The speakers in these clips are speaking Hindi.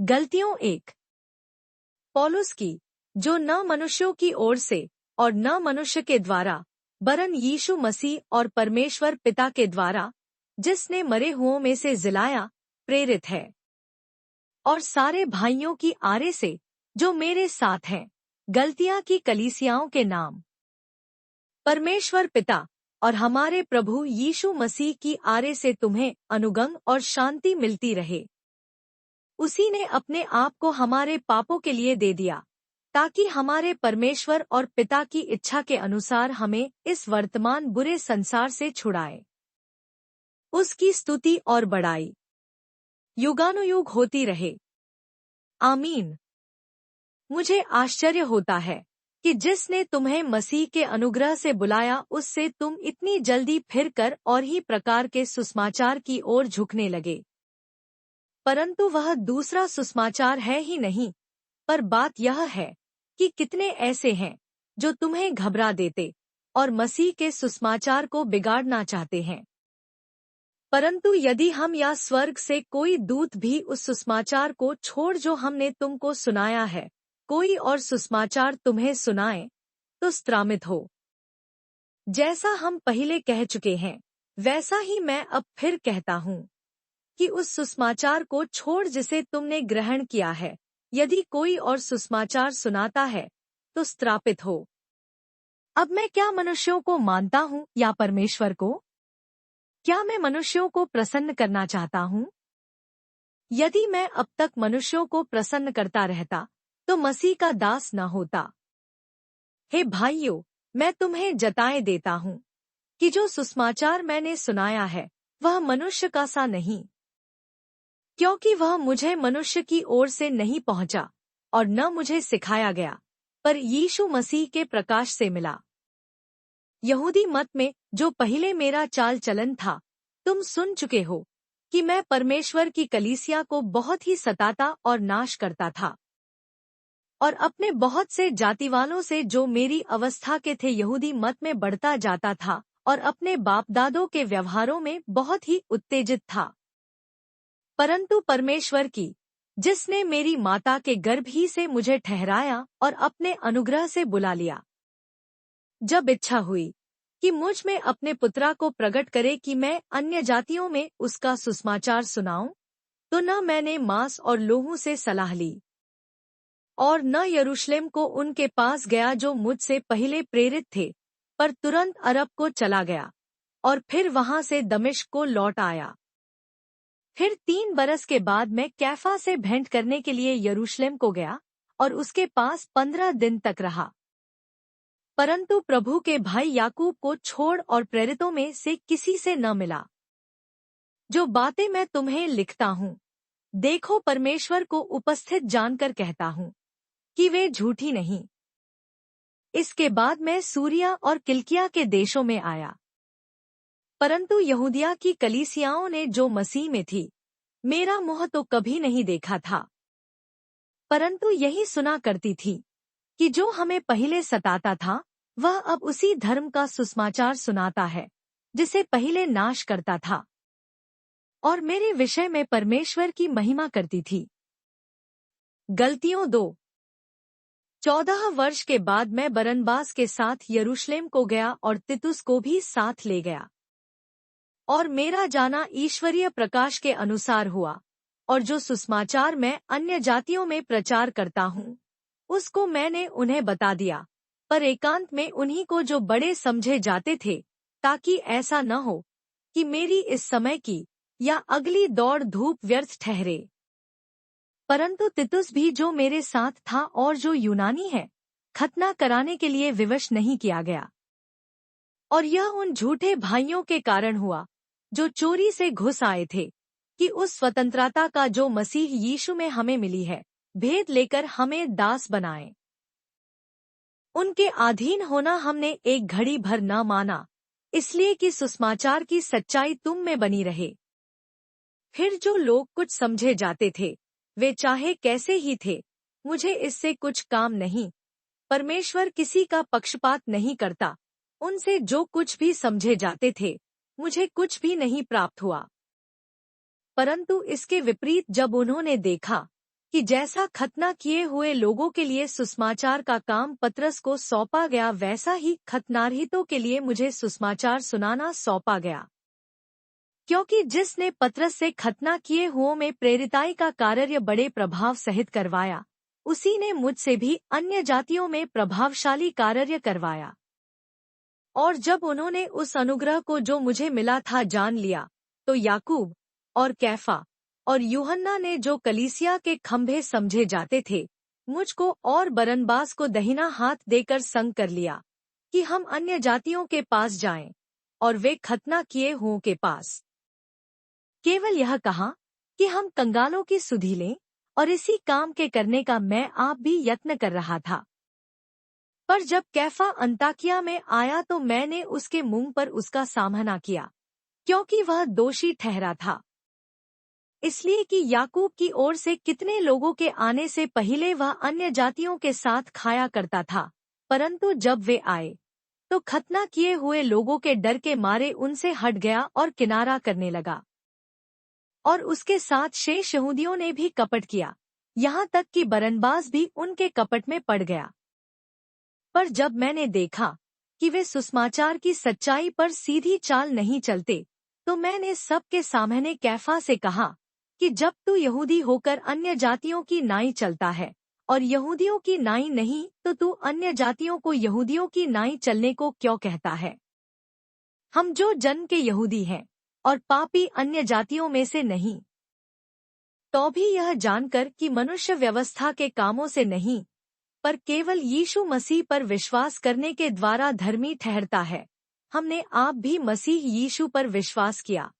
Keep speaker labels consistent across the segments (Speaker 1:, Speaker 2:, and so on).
Speaker 1: गलतियों 1 पौलुस की, जो न मनुष्यों की ओर से और न मनुष्य के द्वारा वरन यीशु मसीह और परमेश्वर पिता के द्वारा, जिसने मरे हुओं में से जिलाया, प्रेरित है। और सारे भाइयों की आरे से जो मेरे साथ हैं, गलतियां की कलीसियाओं के नाम। परमेश्वर पिता और हमारे प्रभु यीशु मसीह की आरे से तुम्हें अनुग्रह और शांति मिलती रहे। उसी ने अपने आप को हमारे पापों के लिए दे दिया, ताकि हमारे परमेश्वर और पिता की इच्छा के अनुसार हमें इस वर्तमान बुरे संसार से छुड़ाए। उसकी स्तुति और बड़ाई युगानुयुग होती रहे। आमीन। मुझे आश्चर्य होता है कि जिसने तुम्हें मसीह के अनुग्रह से बुलाया, उससे तुम इतनी जल्दी फिरकर और ही प्रकार के सुसमाचार की ओर झुकने लगे। परंतु वह दूसरा सुसमाचार है ही नहीं, पर बात यह है कि कितने ऐसे हैं जो तुम्हें घबरा देते और मसीह के सुसमाचार को बिगाड़ना चाहते हैं। परंतु यदि हम या स्वर्ग से कोई दूत भी उस सुसमाचार को छोड़ जो हमने तुमको सुनाया है, कोई और सुसमाचार तुम्हें सुनाए, तो स्तरामित हो। जैसा हम पहले कह चुके हैं, वैसा ही मैं अब फिर कहता हूँ कि उस सुसमाचार को छोड़ जिसे तुमने ग्रहण किया है, यदि कोई और सुसमाचार सुनाता है, तो स्तरापित हो। अब मैं क्या मनुष्यों को मानता हूँ या परमेश्वर को? क्या मैं मनुष्यों को प्रसन्न करना चाहता हूँ? यदि मैं अब तक मनुष्यों को प्रसन्न करता रहता, तो मसीह का दास न होता। हे भाइयों, मैं तुम्हें जताए देता हूँ कि जो सुसमाचार मैंने सुनाया है, वह मनुष्य का सा नहीं, क्योंकि वह मुझे मनुष्य की ओर से नहीं पहुंचा और न मुझे सिखाया गया, पर यीशु मसीह के प्रकाश से मिला। यहूदी मत में जो पहले मेरा चाल चलन था, तुम सुन चुके हो कि मैं परमेश्वर की कलीसिया को बहुत ही सताता और नाश करता था, और अपने बहुत से जातिवालों से जो मेरी अवस्था के थे यहूदी मत में बढ़ता जाता था, और अपने बाप दादों के व्यवहारों में बहुत ही उत्तेजित था। परंतु परमेश्वर की, जिसने मेरी माता के गर्भ ही से मुझे ठहराया और अपने अनुग्रह से बुला लिया, जब इच्छा हुई कि मुझ में अपने पुत्रा को प्रकट करे कि मैं अन्य जातियों में उसका सुसमाचार सुनाऊं, तो न मैंने मांस और लोहू से सलाह ली, और न यरूशलेम को उनके पास गया जो मुझसे पहले प्रेरित थे, पर तुरंत अरब को चला गया और फिर वहां से दमिश्क को लौट आया। फिर 3 बरस के बाद मैं कैफा से भेंट करने के लिए यरूशलेम को गया और उसके पास 15 दिन तक रहा। परंतु प्रभु के भाई याकूब को छोड़ और प्रेरितों में से किसी से न मिला। जो बातें मैं तुम्हें लिखता हूँ, देखो परमेश्वर को उपस्थित जानकर कहता हूँ कि वे झूठी नहीं। इसके बाद मैं सूरिया और किलिकिया के देशों में आया। परंतु यहूदिया की कलीसियाओं ने जो मसीह में थी, मेरा मुँह तो कभी नहीं देखा था, परंतु यही सुना करती थी कि जो हमें पहले सताता था, वह अब उसी धर्म का सुसमाचार सुनाता है जिसे पहले नाश करता था, और मेरे विषय में परमेश्वर की महिमा करती थी। गलतियों 2 14 वर्ष के बाद मैं बरनबास के साथ यरूशलेम को गया और तितुस को भी साथ ले गया, और मेरा जाना ईश्वरीय प्रकाश के अनुसार हुआ, और जो सुसमाचार मैं अन्य जातियों में प्रचार करता हूँ, उसको मैंने उन्हें बता दिया, पर एकांत में उन्हीं को जो बड़े समझे जाते थे, ताकि ऐसा न हो कि मेरी इस समय की या अगली दौड़ धूप व्यर्थ ठहरे। परंतु तितुस भी जो मेरे साथ था और जो यूनानी है, खतना कराने के लिए विवश नहीं किया गया। और यह उन झूठे भाइयों के कारण हुआ जो चोरी से घुस आए थे, कि उस स्वतंत्रता का जो मसीह यीशु में हमें मिली है, भेद लेकर हमें दास बनाए। उनके अधीन होना हमने एक घड़ी भर न माना, इसलिए कि सुसमाचार की सच्चाई तुम में बनी रहे। फिर जो लोग कुछ समझे जाते थे, वे चाहे कैसे ही थे, मुझे इससे कुछ काम नहीं। परमेश्वर किसी का पक्षपात नहीं करता। उनसे जो कुछ भी समझे जाते थे, मुझे कुछ भी नहीं प्राप्त हुआ। परंतु इसके विपरीत जब उन्होंने देखा कि जैसा खतना किए हुए लोगों के लिए सुसमाचार का काम पतरस को सौंपा गया, वैसा ही खतनारहितों के लिए मुझे सुसमाचार सुनाना सौंपा गया। क्योंकि जिसने पतरस से खतना किए हुओं में प्रेरिताई का कार्य बड़े प्रभाव सहित करवाया, उसी ने मुझसे भी अन्य जातियों में प्रभावशाली कार्य करवाया। और जब उन्होंने उस अनुग्रह को जो मुझे मिला था जान लिया, तो याकूब और कैफा और यूहन्ना ने, जो कलीसिया के खंभे समझे जाते थे, मुझको और बरनबास को दहिना हाथ देकर संग कर लिया कि हम अन्य जातियों के पास जाएं और वे खतना किए हुओं के पास। केवल यह कहा कि हम कंगालों की सुधि लें, और इसी काम के करने का मैं आप भी यत्न कर रहा था। पर जब कैफा अंताकिया में आया तो मैंने उसके मुंह पर उसका सामना किया, क्योंकि वह दोषी ठहरा था। इसलिए कि याकूब की ओर से कितने लोगों के आने से पहले वह अन्य जातियों के साथ खाया करता था, परंतु जब वे आए तो खतना किए हुए लोगों के डर के मारे उनसे हट गया और किनारा करने लगा। और उसके साथ शेष यहूदियों ने भी कपट किया, यहाँ तक कि बरनबास भी उनके कपट में पड़ गया। पर जब मैंने देखा कि वे सुसमाचार की सच्चाई पर सीधी चाल नहीं चलते, तो मैंने सबके सामने कैफा से कहा कि जब तू यहूदी होकर अन्य जातियों की नाई चलता है और यहूदियों की नाई नहीं, तो तू अन्य जातियों को यहूदियों की नाई चलने को क्यों कहता है? हम जो जन्म के यहूदी हैं और पापी अन्य जातियों में से नहीं, तो भी यह जानकर कि मनुष्य व्यवस्था के कामों से नहीं, पर केवल यीशु मसीह पर विश्वास करने के द्वारा धर्मी ठहरता है, हमने आप भी मसीह यीशु पर विश्वास किया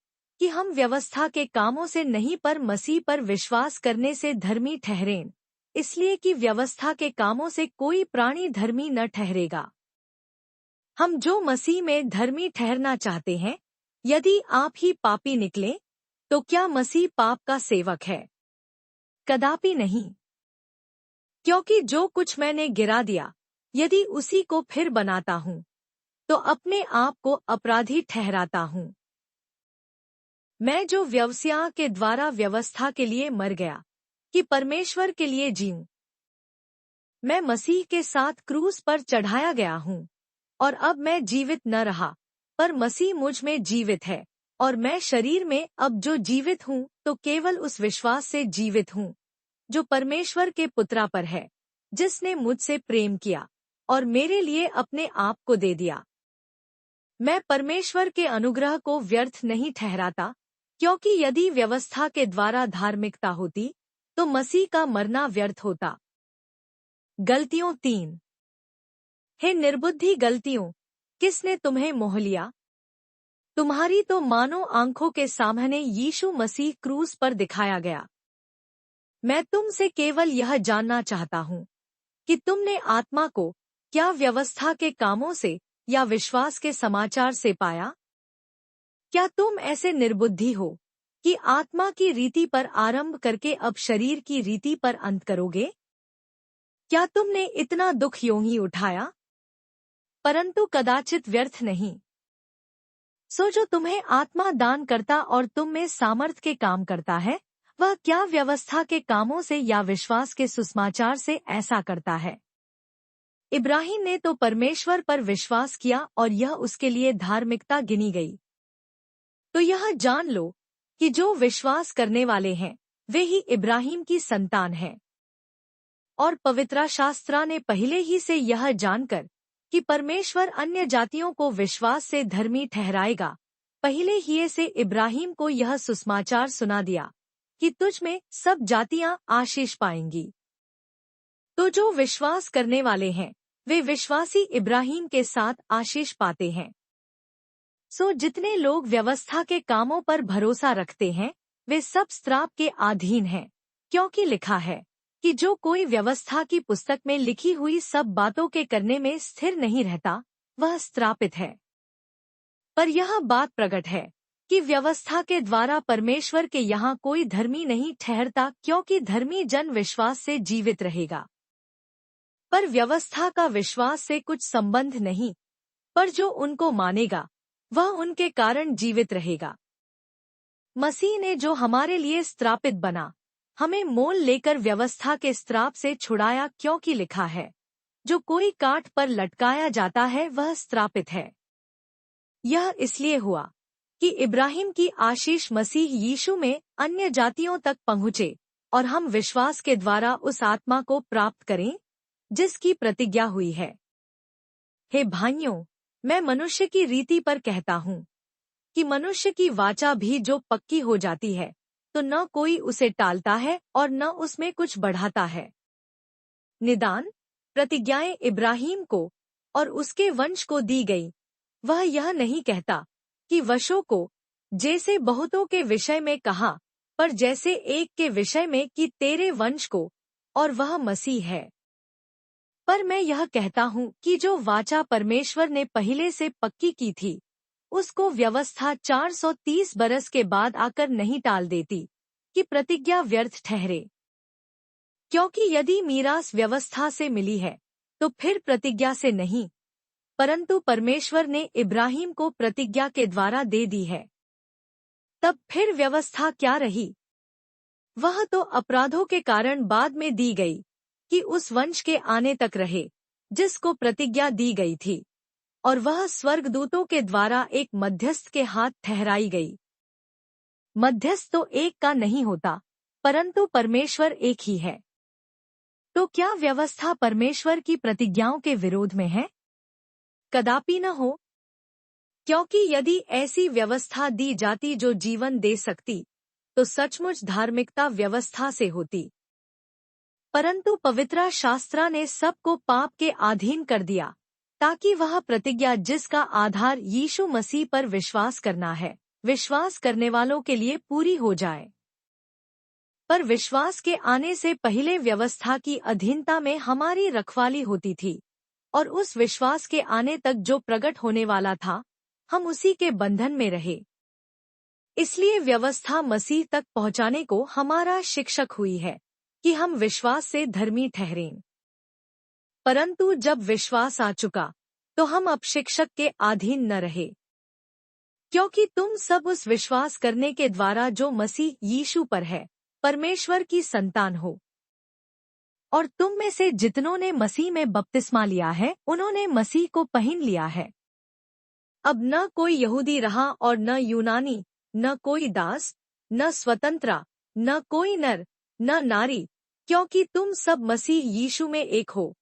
Speaker 1: कि हम व्यवस्था के कामों से नहीं पर मसीह पर विश्वास करने से धर्मी ठहरें, इसलिए कि व्यवस्था के कामों से कोई प्राणी धर्मी न ठहरेगा। हम जो मसीह में धर्मी ठहरना चाहते हैं, यदि आप ही पापी निकले, तो क्या मसीह पाप का सेवक है? कदापि नहीं। क्योंकि जो कुछ मैंने गिरा दिया, यदि उसी को फिर बनाता हूँ, तो अपने आप को अपराधी ठहराता हूँ। मैं जो व्यवसाय के द्वारा व्यवस्था के लिए मर गया कि परमेश्वर के लिए जीऊं, मैं मसीह के साथ क्रूस पर चढ़ाया गया हूँ, और अब मैं जीवित न रहा, पर मसीह मुझ में जीवित है, और मैं शरीर में अब जो जीवित हूँ तो केवल उस विश्वास से जीवित हूँ जो परमेश्वर के पुत्रा पर है, जिसने मुझसे प्रेम किया और मेरे लिए अपने आप को दे दिया। मैं परमेश्वर के अनुग्रह को व्यर्थ नहीं ठहराता, क्योंकि यदि व्यवस्था के द्वारा धार्मिकता होती तो मसीह का मरना व्यर्थ होता। गलतियों 3। हे निर्बुद्धि गलतियों, किसने तुम्हें मोह लिया? तुम्हारी तो मानो आंखों के सामने यीशु मसीह क्रूस पर दिखाया गया। मैं तुमसे केवल यह जानना चाहता हूँ कि तुमने आत्मा को क्या व्यवस्था के कामों से या विश्वास के समाचार से पाया? क्या तुम ऐसे निर्बुद्धि हो कि आत्मा की रीति पर आरंभ करके अब शरीर की रीति पर अंत करोगे? क्या तुमने इतना दुख यूं ही उठाया? परंतु कदाचित व्यर्थ नहीं। सो जो तुम्हें आत्मा दान करता और तुम में सामर्थ के काम करता है, वह क्या व्यवस्था के कामों से या विश्वास के सुसमाचार से ऐसा करता है? इब्राहिम ने तो परमेश्वर पर विश्वास किया और यह उसके लिए धार्मिकता गिनी गई। तो यह जान लो कि जो विश्वास करने वाले हैं, वे ही इब्राहिम की संतान हैं। और पवित्र शास्त्र ने पहले ही से यह जानकर कि परमेश्वर अन्य जातियों को विश्वास से धर्मी ठहराएगा, पहले ही से इब्राहिम को यह सुसमाचार सुना दिया कि तुझ में सब जातियां आशीष पाएंगी। तो जो विश्वास करने वाले हैं, वे विश्वासी इब्राहिम के साथ आशीष पाते हैं। सो जितने लोग व्यवस्था के कामों पर भरोसा रखते हैं, वे सब श्राप के अधीन हैं, क्योंकि लिखा है कि जो कोई व्यवस्था की पुस्तक में लिखी हुई सब बातों के करने में स्थिर नहीं रहता, वह श्रापित है। पर यह बात प्रकट है कि व्यवस्था के द्वारा परमेश्वर के यहाँ कोई धर्मी नहीं ठहरता, क्योंकि धर्मी जन विश्वास से जीवित रहेगा। पर व्यवस्था का विश्वास से कुछ संबंध नहीं, पर जो उनको मानेगा वह उनके कारण जीवित रहेगा। मसीह ने जो हमारे लिए स्थापित बना, हमें मोल लेकर व्यवस्था के श्राप से छुड़ाया, क्योंकि लिखा है, जो कोई काठ पर लटकाया जाता है वह श्रापित है। यह इसलिए हुआ कि इब्राहिम की आशीष मसीह यीशु में अन्य जातियों तक पहुँचे और हम विश्वास के द्वारा उस आत्मा को प्राप्त करें जिसकी प्रतिज्ञा हुई है। हे भाइयों, मैं मनुष्य की रीति पर कहता हूँ कि मनुष्य की वाचा भी जो पक्की हो जाती है तो न कोई उसे टालता है और न उसमें कुछ बढ़ाता है। निदान प्रतिज्ञाएं इब्राहिम को और उसके वंश को दी गई। वह यह नहीं कहता कि वंशों को, जैसे बहुतों के विषय में कहा, पर जैसे एक के विषय में कि तेरे वंश को, और वह मसीह है। पर मैं यह कहता हूँ कि जो वाचा परमेश्वर ने पहले से पक्की की थी, उसको व्यवस्था 430 बरस के बाद आकर नहीं टाल देती कि प्रतिज्ञा व्यर्थ ठहरे। क्योंकि यदि मीरास व्यवस्था से मिली है तो फिर प्रतिज्ञा से नहीं, परंतु परमेश्वर ने इब्राहिम को प्रतिज्ञा के द्वारा दे दी है। तब फिर व्यवस्था क्या रही? वह तो अपराधों के कारण बाद में दी गई कि उस वंश के आने तक रहे जिसको प्रतिज्ञा दी गई थी, और वह स्वर्गदूतों के द्वारा एक मध्यस्थ के हाथ ठहराई गई। मध्यस्थ तो एक का नहीं होता, परंतु परमेश्वर एक ही है। तो क्या व्यवस्था परमेश्वर की प्रतिज्ञाओं के विरोध में है? कदापि न हो। क्योंकि यदि ऐसी व्यवस्था दी जाती जो जीवन दे सकती, तो सचमुच धार्मिकता व्यवस्था से होती। परंतु पवित्र शास्त्र ने सबको पाप के अधीन कर दिया, ताकि वह प्रतिज्ञा जिसका आधार यीशु मसीह पर विश्वास करना है, विश्वास करने वालों के लिए पूरी हो जाए। पर विश्वास के आने से पहले व्यवस्था की अधीनता में हमारी रखवाली होती थी, और उस विश्वास के आने तक जो प्रकट होने वाला था, हम उसी के बंधन में रहे। इसलिए व्यवस्था मसीह तक पहुंचाने को हमारा शिक्षक हुई है कि हम विश्वास से धर्मी ठहरें। परंतु जब विश्वास आ चुका तो हम अब शिक्षक के अधीन न रहे, क्योंकि तुम सब उस विश्वास करने के द्वारा जो मसीह यीशु पर है, परमेश्वर की संतान हो। और तुम में से जितनों ने मसीह में बपतिस्मा लिया है, उन्होंने मसीह को पहन लिया है। अब न कोई यहूदी रहा और न यूनानी, न कोई दास, न स्वतंत्र, न कोई नर, न नारी, क्योंकि तुम सब मसीह यीशु में एक हो।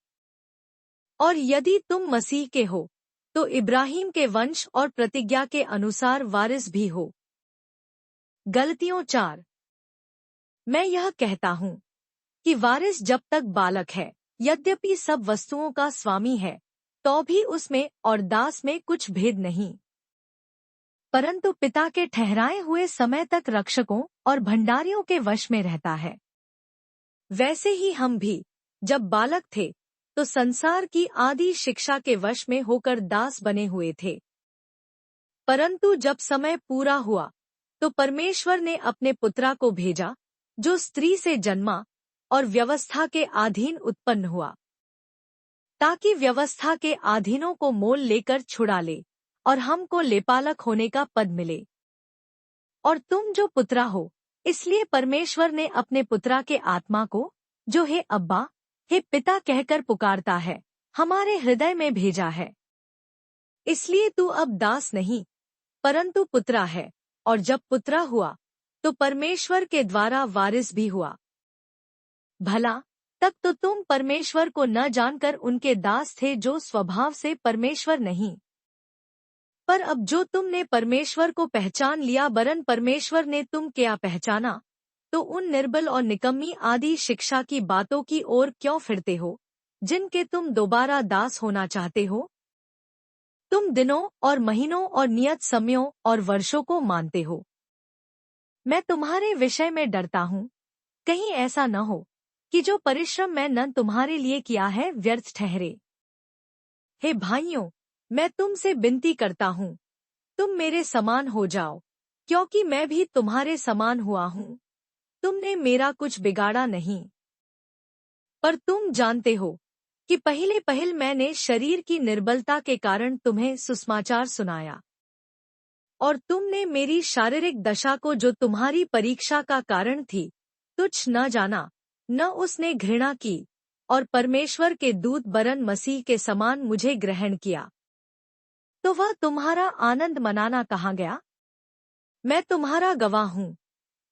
Speaker 1: और यदि तुम मसीह के हो, तो इब्राहिम के वंश और प्रतिज्ञा के अनुसार वारिस भी हो। गलतियों 4। मैं यह कहता हूँ कि वारिस जब तक बालक है, यद्यपि सब वस्तुओं का स्वामी है, तो भी उसमें और दास में कुछ भेद नहीं, परंतु पिता के ठहराए हुए समय तक रक्षकों और भंडारियों के वश में रहता है। वैसे ही हम भी जब बालक थे तो संसार की आदि शिक्षा के वश में होकर दास बने हुए थे। परंतु जब समय पूरा हुआ तो परमेश्वर ने अपने पुत्रा को भेजा, जो स्त्री से जन्मा और व्यवस्था के अधीन उत्पन्न हुआ, ताकि व्यवस्था के अधीनों को मोल लेकर छुड़ा ले और हमको लेपालक होने का पद मिले। और तुम जो पुत्रा हो, इसलिए परमेश्वर ने अपने पुत्रा के आत्मा को, जो हे अब्बा, हे पिता कहकर पुकारता है, हमारे हृदय में भेजा है। इसलिए तू अब दास नहीं, परंतु पुत्रा है, और जब पुत्रा हुआ तो परमेश्वर के द्वारा वारिस भी हुआ। भला तब तो तुम परमेश्वर को न जानकर उनके दास थे जो स्वभाव से परमेश्वर नहीं। पर अब जो तुमने परमेश्वर को पहचान लिया, वरन परमेश्वर ने तुम क्या पहचाना, तो उन निर्बल और निकम्मी आदि शिक्षा की बातों की ओर क्यों फिरते हो, जिनके तुम दोबारा दास होना चाहते हो? तुम दिनों और महीनों और नियत समयों और वर्षों को मानते हो। मैं तुम्हारे विषय में डरता हूँ, कहीं ऐसा न हो कि जो परिश्रम मैंने तुम्हारे लिए किया है व्यर्थ ठहरे। हे भाइयों, मैं तुमसे विनती करता हूँ, तुम मेरे समान हो जाओ, क्योंकि मैं भी तुम्हारे समान हुआ हूँ। तुमने मेरा कुछ बिगाड़ा नहीं। पर तुम जानते हो कि पहले मैंने शरीर की निर्बलता के कारण तुम्हें सुसमाचार सुनाया, और तुमने मेरी शारीरिक दशा को, जो तुम्हारी परीक्षा का कारण थी, तुच्छ न जाना, न उसने घृणा की, और परमेश्वर के दूत बरन मसीह के समान मुझे ग्रहण किया। तो वह तुम्हारा आनंद मनाना कहाँ गया? मैं तुम्हारा गवाह हूँ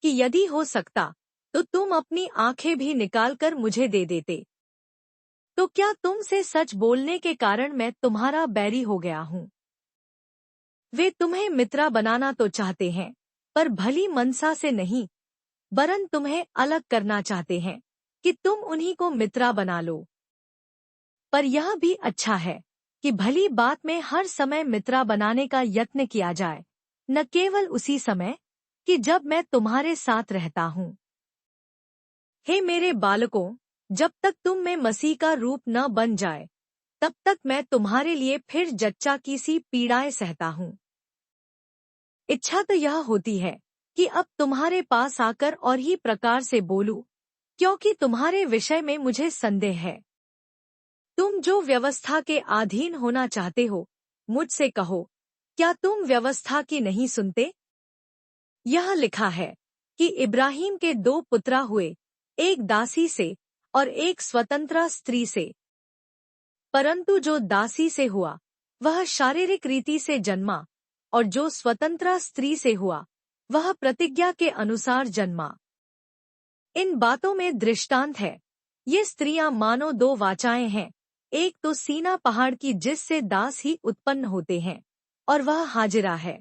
Speaker 1: कि यदि हो सकता तो तुम अपनी आंखें भी निकालकर मुझे दे देते। तो क्या तुमसे सच बोलने के कारण मैं तुम्हारा बैरी हो गया हूँ? वे तुम्हें मित्रा बनाना तो चाहते हैं, पर भली मनसा से नहीं, वरन तुम्हें अलग करना चाहते हैं कि तुम उन्हीं को मित्रा बना लो। पर यह भी अच्छा है कि भली बात में हर समय मित्रा बनाने का यत्न किया जाए, न केवल उसी समय कि जब मैं तुम्हारे साथ रहता हूँ। हे मेरे बालकों, जब तक तुम में मसीह का रूप न बन जाए, तब तक मैं तुम्हारे लिए फिर जच्चा की सी पीड़ाएं सहता हूँ। इच्छा तो यह होती है कि अब तुम्हारे पास आकर और ही प्रकार से बोलूं, क्योंकि तुम्हारे विषय में मुझे संदेह है। तुम जो व्यवस्था के अधीन होना चाहते हो, मुझसे कहो, क्या तुम व्यवस्था की नहीं सुनते? यह लिखा है कि इब्राहिम के 2 पुत्र हुए, एक दासी से और एक स्वतंत्र स्त्री से। परंतु जो दासी से हुआ वह शारीरिक रीति से जन्मा, और जो स्वतंत्र स्त्री से हुआ वह प्रतिज्ञा के अनुसार जन्मा। इन बातों में दृष्टांत है। ये स्त्रियां मानो 2 वाचाएं हैं, एक तो सीना पहाड़ की जिससे दास ही उत्पन्न होते हैं, और वह हाजिरा है।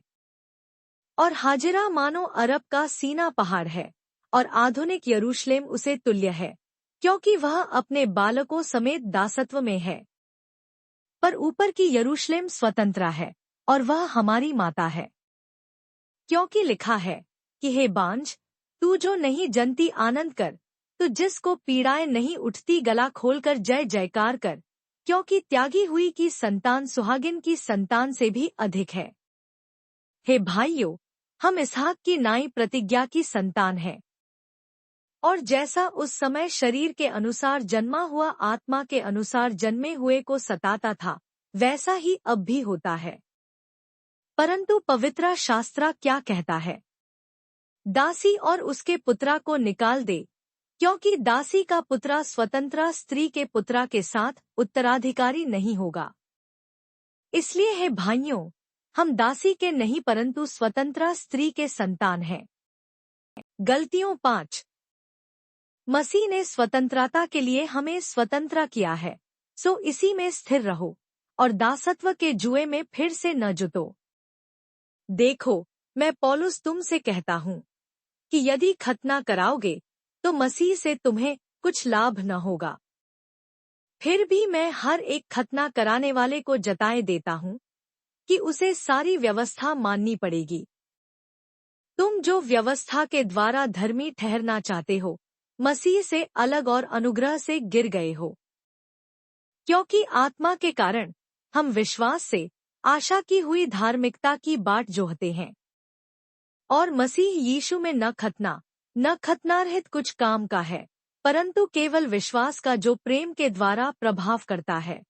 Speaker 1: और हाजिरा मानो अरब का सीना पहाड़ है, और आधुनिक यरूशलेम उसे तुल्य है, क्योंकि वह अपने बालकों समेत दासत्व में है। पर ऊपर की यरूशलेम स्वतंत्र है, और वह हमारी माता है। क्योंकि लिखा है कि हे बांझ, तू जो नहीं जनती आनंद कर, तू जिसको पीड़ाएं नहीं उठती गला खोलकर जय जयकार कर, क्योंकि त्यागी हुई की संतान सुहागिन की संतान से भी अधिक है। हे भाइयों, हम इसहाक की नाई प्रतिज्ञा की संतान हैं। और जैसा उस समय शरीर के अनुसार जन्मा हुआ आत्मा के अनुसार जन्मे हुए को सताता था, वैसा ही अब भी होता है। परंतु पवित्र शास्त्र क्या कहता है? दासी और उसके पुत्रा को निकाल दे, क्योंकि दासी का पुत्रा स्वतंत्र स्त्री के पुत्रा के साथ उत्तराधिकारी नहीं होगा। इसलिए हे भाइयों, हम दासी के नहीं परंतु स्वतंत्र स्त्री के संतान हैं। गलतियों 5। मसीह ने स्वतंत्रता के लिए हमें स्वतंत्र किया है, सो इसी में स्थिर रहो, और दासत्व के जुए में फिर से न जुटो। देखो, मैं पौलुस तुमसे कहता हूँ कि यदि खतना कराओगे तो मसीह से तुम्हें कुछ लाभ न होगा। फिर भी मैं हर एक खतना कराने वाले को जताए देता हूँ कि उसे सारी व्यवस्था माननी पड़ेगी। तुम जो व्यवस्था के द्वारा धर्मी ठहरना चाहते हो, मसीह से अलग और अनुग्रह से गिर गए हो। क्योंकि आत्मा के कारण हम विश्वास से आशा की हुई धार्मिकता की बाट जोहते हैं। और मसीह यीशु में न खतनारहित कुछ काम का है, परंतु केवल विश्वास का जो प्रेम के द्वारा प्रभाव करता है।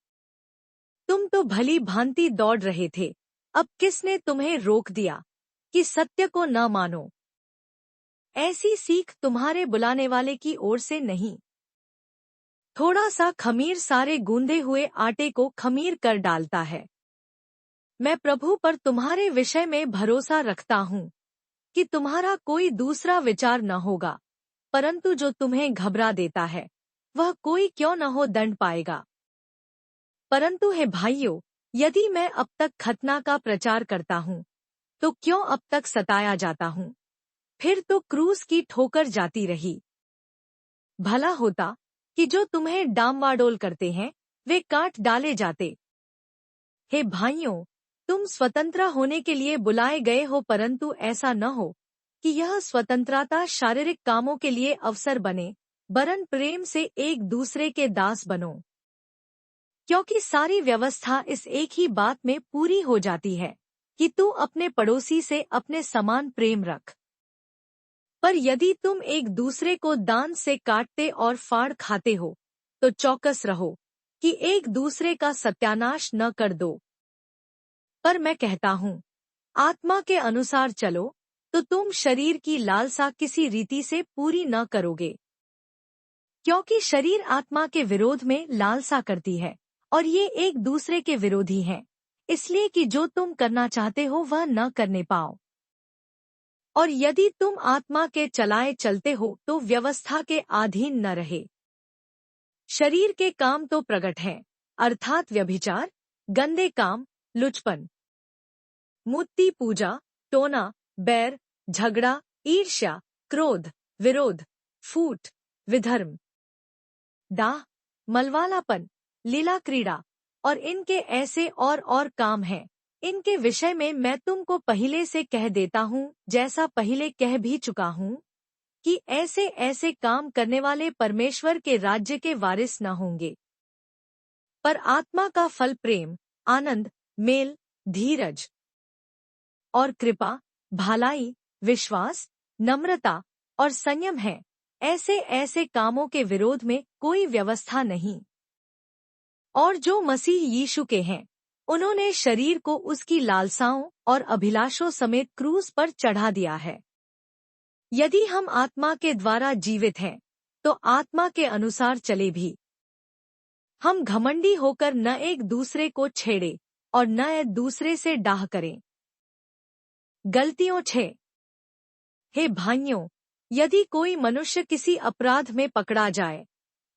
Speaker 1: तुम तो भली भांति दौड़ रहे थे, अब किसने तुम्हें रोक दिया कि सत्य को न मानो? ऐसी सीख तुम्हारे बुलाने वाले की ओर से नहीं। थोड़ा सा खमीर सारे गूंदे हुए आटे को खमीर कर डालता है। मैं प्रभु पर तुम्हारे विषय में भरोसा रखता हूँ कि तुम्हारा कोई दूसरा विचार न होगा, परंतु जो तुम्हें घबरा देता है वह कोई क्यों न हो दंड पाएगा। परंतु हे भाइयों, यदि मैं अब तक खतना का प्रचार करता हूँ तो क्यों अब तक सताया जाता हूँ? फिर तो क्रूस की ठोकर जाती रही। भला होता कि जो तुम्हें डामाडोल करते हैं वे काट डाले जाते। हे भाइयों, तुम स्वतंत्र होने के लिए बुलाए गए हो, परंतु ऐसा न हो कि यह स्वतंत्रता शारीरिक कामों के लिए अवसर बने, वरन प्रेम से एक दूसरे के दास बनो। क्योंकि सारी व्यवस्था इस एक ही बात में पूरी हो जाती है कि तू अपने पड़ोसी से अपने समान प्रेम रख। पर यदि तुम एक दूसरे को दांत से काटते और फाड़ खाते हो, तो चौकस रहो कि एक दूसरे का सत्यानाश न कर दो। पर मैं कहता हूँ, आत्मा के अनुसार चलो, तो तुम शरीर की लालसा किसी रीति से पूरी न करोगे, क्योंकि शरीर आत्मा के विरोध में लालसा करती है और ये एक दूसरे के विरोधी हैं, इसलिए कि जो तुम करना चाहते हो वह न करने पाओ। और यदि तुम आत्मा के चलाए चलते हो तो व्यवस्था के अधीन न रहे। शरीर के काम तो प्रकट हैं, अर्थात व्यभिचार, गंदे काम, लुचपन, मूर्ति पूजा, टोना, बैर, झगड़ा, ईर्ष्या, क्रोध, विरोध, फूट, विधर्म, दाह, मलवालापन, लीला क्रीड़ा और इनके ऐसे और काम हैं। इनके विषय में मैं तुमको पहले से कह देता हूँ, जैसा पहले कह भी चुका हूँ, कि ऐसे ऐसे काम करने वाले परमेश्वर के राज्य के वारिस न होंगे। पर आत्मा का फल प्रेम, आनंद, मेल, धीरज और कृपा, भलाई, विश्वास, नम्रता और संयम है। ऐसे ऐसे कामों के विरोध में कोई व्यवस्था नहीं। और जो मसीह यीशु के हैं, उन्होंने शरीर को उसकी लालसाओं और अभिलाषों समेत क्रूस पर चढ़ा दिया है। यदि हम आत्मा के द्वारा जीवित हैं, तो आत्मा के अनुसार चले भी। हम घमंडी होकर न एक दूसरे को छेड़े और न एक दूसरे से डाह करें। गलतियों 6। हे भाइयों, यदि कोई मनुष्य किसी अपराध में पकड़ा जाए,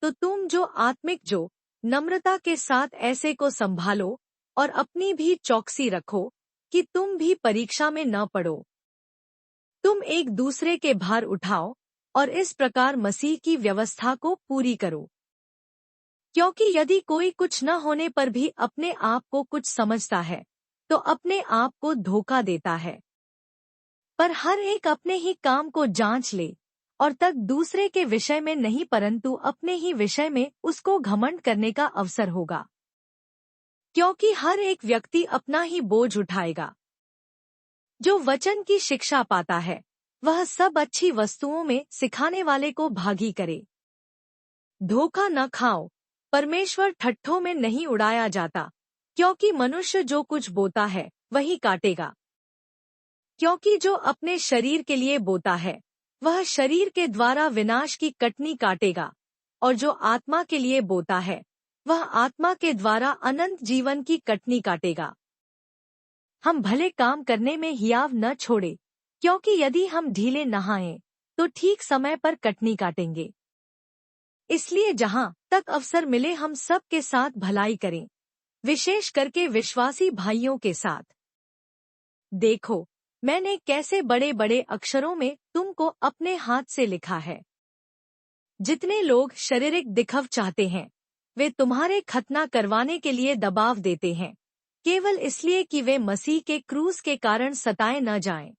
Speaker 1: तो तुम जो आत्मिक जो नम्रता के साथ ऐसे को संभालो और अपनी भी चौकसी रखो कि तुम भी परीक्षा में न पड़ो। तुम एक दूसरे के भार उठाओ और इस प्रकार मसीह की व्यवस्था को पूरी करो। क्योंकि यदि कोई कुछ न होने पर भी अपने आप को कुछ समझता है, तो अपने आप को धोखा देता है। पर हर एक अपने ही काम को जांच ले, और तक दूसरे के विषय में नहीं परंतु अपने ही विषय में उसको घमंड करने का अवसर होगा। क्योंकि हर एक व्यक्ति अपना ही बोझ उठाएगा। जो वचन की शिक्षा पाता है, वह सब अच्छी वस्तुओं में सिखाने वाले को भागी करे। धोखा न खाओ, परमेश्वर ठट्ठों में नहीं उड़ाया जाता, क्योंकि मनुष्य जो कुछ बोता है वही काटेगा। क्योंकि जो अपने शरीर के लिए बोता है, वह शरीर के द्वारा विनाश की कटनी काटेगा, और जो आत्मा के लिए बोता है, वह आत्मा के द्वारा अनंत जीवन की कटनी काटेगा। हम भले काम करने में हियाव न छोड़े, क्योंकि यदि हम ढीले नहाएं, तो ठीक समय पर कटनी काटेंगे। इसलिए जहां तक अवसर मिले हम सब के साथ भलाई करें, विशेष करके विश्वासी भाइयों के साथ। देखो, मैंने कैसे बड़े बड़े अक्षरों में तुमको अपने हाथ से लिखा है। जितने लोग शारीरिक दिखव चाहते हैं, वे तुम्हारे खतना करवाने के लिए दबाव देते हैं, केवल इसलिए कि वे मसीह के क्रूस के कारण सताए न जाएं।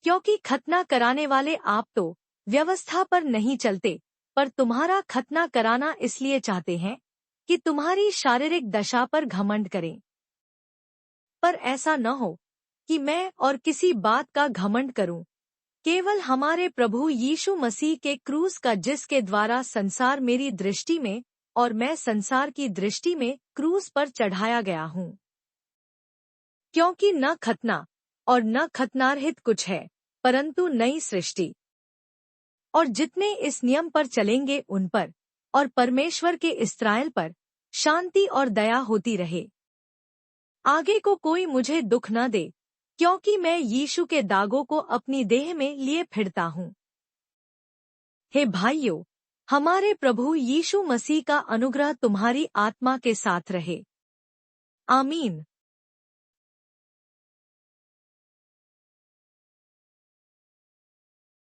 Speaker 1: क्योंकि खतना कराने वाले आप तो व्यवस्था पर नहीं चलते, पर तुम्हारा खतना कराना इसलिए चाहते हैं कि तुम्हारी शारीरिक दशा पर घमंड करें। पर ऐसा न हो कि मैं और किसी बात का घमंड करूं, केवल हमारे प्रभु यीशु मसीह के क्रूस का, जिसके द्वारा संसार मेरी दृष्टि में और मैं संसार की दृष्टि में क्रूस पर चढ़ाया गया हूँ। क्योंकि न खतना और न खतनारहित कुछ है, परंतु नई सृष्टि। और जितने इस नियम पर चलेंगे उन पर और परमेश्वर के इस्राएल पर शांति और दया होती रहे। आगे को कोई मुझे दुख न दे, क्योंकि मैं यीशु के दागों को अपनी देह में लिए फिरता हूँ। हे भाइयों, हमारे प्रभु यीशु मसीह का अनुग्रह तुम्हारी आत्मा के साथ रहे। आमीन।